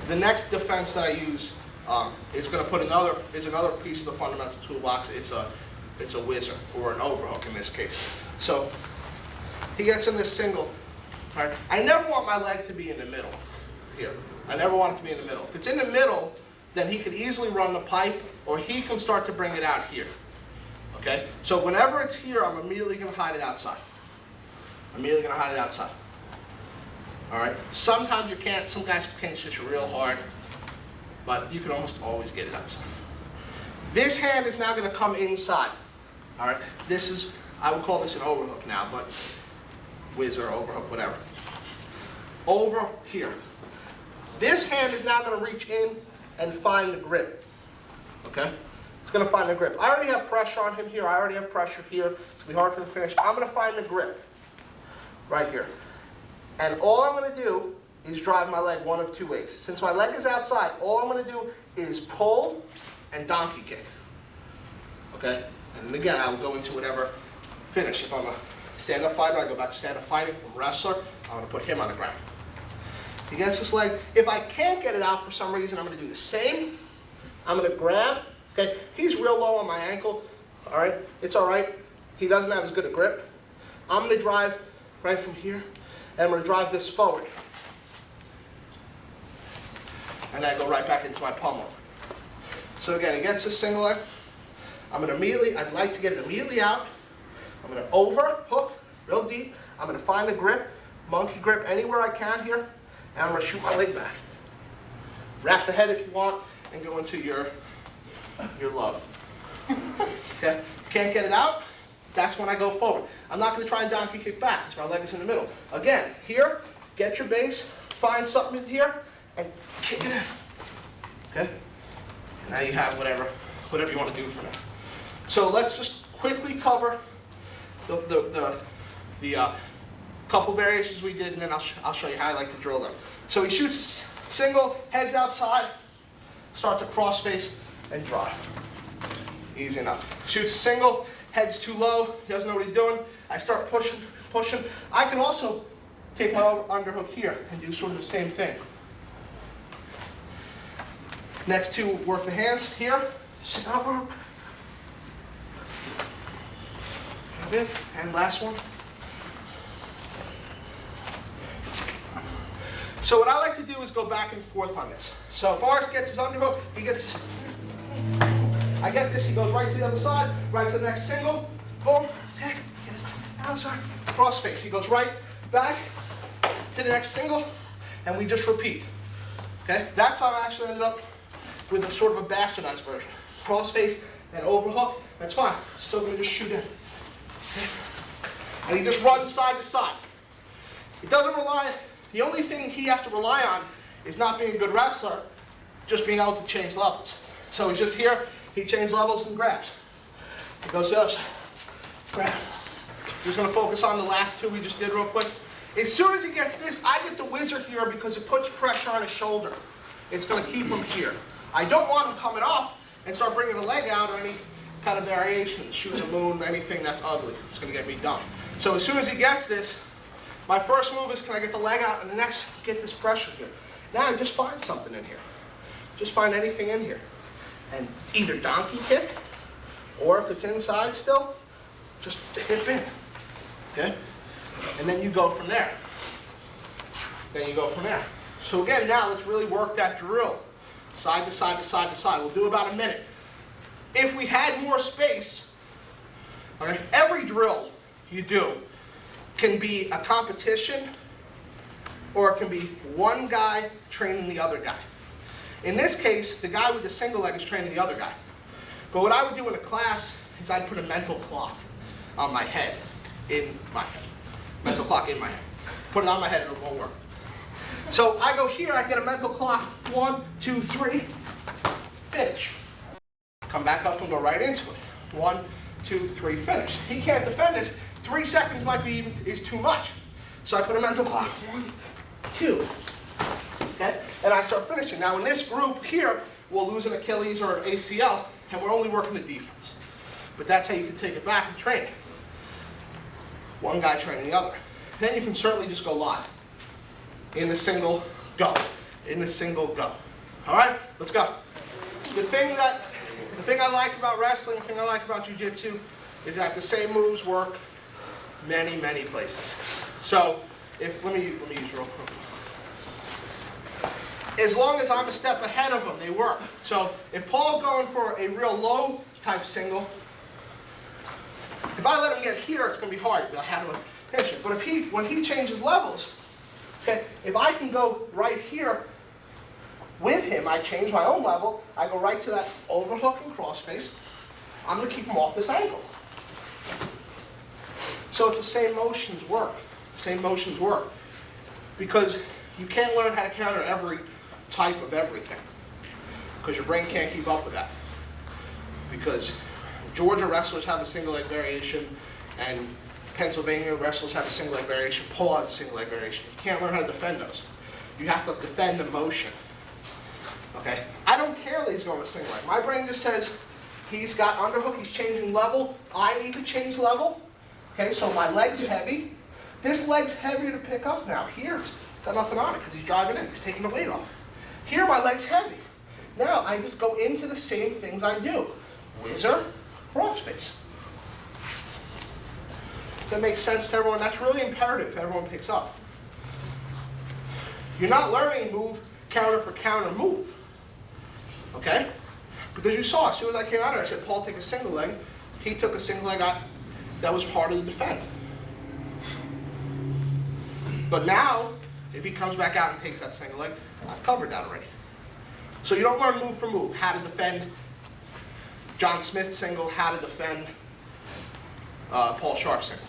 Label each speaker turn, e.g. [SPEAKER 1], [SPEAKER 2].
[SPEAKER 1] The next defense that I use is going to put another piece of the fundamental toolbox. It's a whizzer, or an overhook in this case. So he gets in this single. Right? I never want my leg to be in the middle here. I never want it to be in the middle. If it's in the middle, then he can easily run the pipe, or he can start to bring it out here. Okay? So whenever it's here, I'm immediately going to hide it outside. Immediately going to hide it outside. All right? Sometimes you can't. Some guys pinch this real hard, but you can almost always get it outside. This hand is now going to come inside. All right? This is, I would call this an overhook now, but whizzer, overhook, whatever. Over here. This hand is now going to reach in and find the grip. Okay? It's going to find the grip. I already have pressure on him here. I already have pressure here. It's going to be hard for him to finish. I'm going to find the grip right here. And all I'm going to do is drive my leg one of two ways. Since my leg is outside, all I'm going to do is pull and donkey kick. Okay? And again, I'll go into whatever finish. If I'm a stand-up fighter, I go back to stand-up fighting. If I'm a wrestler, I'm going to put him on the ground. He gets this leg. If I can't get it out for some reason, I'm going to do the same. I'm going to grab. Okay? He's real low on my ankle. All right? It's all right. He doesn't have as good a grip. I'm going to drive right from here, and I'm going to drive this forward. And I go right back into my pummel. So again, he gets this single leg. I'm going to immediately, I'd like to get it immediately out. I'm going to overhook real deep. I'm going to find the grip, monkey grip anywhere I can here, and I'm going to shoot my leg back. Wrap the head if you want, and go into your love. Okay? Can't get it out? That's when I go forward. I'm not going to try and donkey kick back because my leg is in the middle. Again, here, get your base, find something in here, and kick it in. Okay? And now you have whatever you want to do for now. So let's just quickly cover the couple variations we did, and then I'll show you how I like to drill them. So he shoots single, heads outside, start to cross face, and drive. Easy enough. Shoots single, head's too low, he doesn't know what he's doing. I start pushing. I can also take my underhook here and do sort of the same thing. Next two, work the hands here. And last one. So what I like to do is go back and forth on this. So Boris gets his underhook, I get this, he goes right to the other side, right to the next single, boom, get it outside, cross face. He goes right back to the next single, and we just repeat. Okay? That's how I actually ended up with a sort of a bastardized version. Cross face and overhook, that's fine. Still gonna just shoot in. Okay? And he just runs side to side. He doesn't rely, the only thing he has to rely on is not being a good wrestler, just being able to change levels. So he's just here, he changes levels and grabs. He goes to the other side, grab. He's gonna focus on the last two we just did real quick. As soon as he gets this, I get the whizzer here because it puts pressure on his shoulder. It's gonna keep him here. I don't want him coming up and start bringing the leg out or any kind of variation, shoot a moon, anything that's ugly. It's gonna get me dumb. So as soon as he gets this, my first move is, can I get the leg out? And the next, get this pressure here. Now just find something in here. Just find anything in here. And either donkey kick, or if it's inside still, just hip in. Okay? And then you go from there. So again, now let's really work that drill. Side to side to side to side. We'll do about a minute. If we had more space, okay, every drill you do can be a competition, or it can be one guy training the other guy. In this case, the guy with the single leg is training the other guy. But what I would do in a class is I'd put a mental clock on my head, in my head. Mental clock in my head. Put it on my head, it won't work. So I go here, I get a mental clock, 1, 2, 3, finish. Come back up and go right into it. 1, 2, 3, finish. He can't defend this. 3 seconds might be is too much. So I put a mental clock, 1, 2. Okay? And I start finishing. Now in this group here, we'll lose an Achilles or an ACL, and we're only working the defense. But that's how you can take it back and train it. One guy training the other. Then you can certainly just go live. In the single, go. in a single go. All right, let's go. The thing I like about wrestling, the thing I like about jiu-jitsu is that the same moves work many, many places. So, let me use real quick. As long as I'm a step ahead of them, they work. So, if Paul's going for a real low type single, if I let him get here, it's going to be hard. I'll have to finish it. But when he changes levels, okay, if I can go right here with him, I change my own level, I go right to that overhook and crossface, I'm going to keep him off this angle. So it's the same motions work. Same motions work. Because you can't learn how to counter every type of everything. Because your brain can't keep up with that. Because Georgia wrestlers have a single leg variation, and Pennsylvania wrestlers have a single leg variation, Paul has a single leg variation. You can't learn how to defend those. You have to defend the motion. Okay? I don't care that he's going with single leg. My brain just says he's got underhook, he's changing level, I need to change level. Okay, so my leg's heavy. This leg's heavier to pick up now. Here, it's got nothing on it because he's driving in, he's taking the weight off. Here, my leg's heavy. Now, I just go into the same things I do. Whizzer, crossface. Does that make sense to everyone? That's really imperative if everyone picks up. You're not learning move, counter for counter move. Okay? Because you saw, as soon as I came out here, I said, Paul, take a single leg. He took a single leg. That was harder to defend. But now, if he comes back out and takes that single leg, I've covered that already. So you don't learn move for move, how to defend John Smith single, how to defend Paul Sharp single.